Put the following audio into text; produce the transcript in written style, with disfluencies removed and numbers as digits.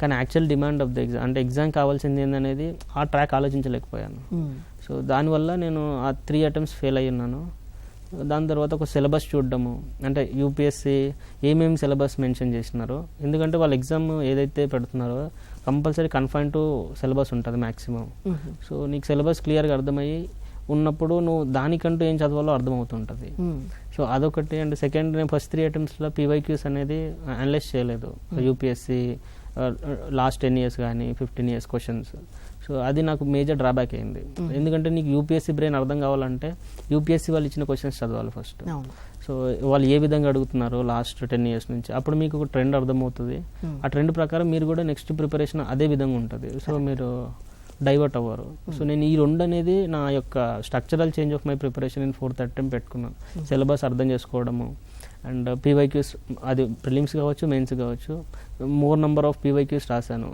కానీ actual demand of the exam అంటే exam కావాల్సింది ఏందనేది ఆ ట్రాక్ ఆలోచించలేకపోయాను. సో దానివల్ల నేను ఆ 3 అటెంప్ట్స్ ఫెయిల్ అయ్యి ఉన్నాను. దాని తర్వాత ఒక సిలబస్ చూడడము, అంటే యూపీఎస్సీ ఏమేమి సిలబస్ మెన్షన్ చేసినారో, ఎందుకంటే వాళ్ళు ఎగ్జామ్ ఏదైతే పెడుతున్నారో కంపల్సరీ కన్ఫైన్ టు సిలబస్ ఉంటుంది మ్యాక్సిమం. సో నీకు సిలబస్ క్లియర్గా అర్థమయ్యి ఉన్నప్పుడు నువ్వు దానికంటూ ఏం చదవాలో అర్థమవుతుంటుంది. సో అదొకటి. అండ్ సెకండ్, నేను ఫస్ట్ 3 అటెంప్ట్స్లో పీవైక్యూస్ అనేది అనలైజ్ చేయలేదు, యూపీఎస్సీ లాస్ట్ 10 years కానీ 15 years క్వశ్చన్స్. సో అది నాకు మేజర్ డ్రాబ్యాక్ అయింది. ఎందుకంటే నీకు యూపీఎస్సీ బ్రెయిన్ అర్థం కావాలంటే యూపీఎస్సీ వాళ్ళు ఇచ్చిన క్వశ్చన్స్ చదవాలి ఫస్ట్. సో వాళ్ళు ఏ విధంగా అడుగుతున్నారో లాస్ట్ 10 years నుంచి, అప్పుడు మీకు ఒక ట్రెండ్ అర్థమవుతుంది. ఆ ట్రెండ్ ప్రకారం మీరు కూడా నెక్స్ట్ ప్రిపరేషన్ అదే విధంగా ఉంటుంది. సో మీరు డైవర్ట్ అవ్వరు. సో నేను ఈ 2 అనేది నా యొక్క structural change of my preparation in 4th attempt పెట్టుకున్నాను. సిలబస్ అర్థం చేసుకోవడము అండ్ పీవైక్యూస్, అది ప్రిలిమ్స్ కావచ్చు మెయిన్స్ కావచ్చు, మోర్ నెంబర్ ఆఫ్ పీవైక్యూస్ రాశాను.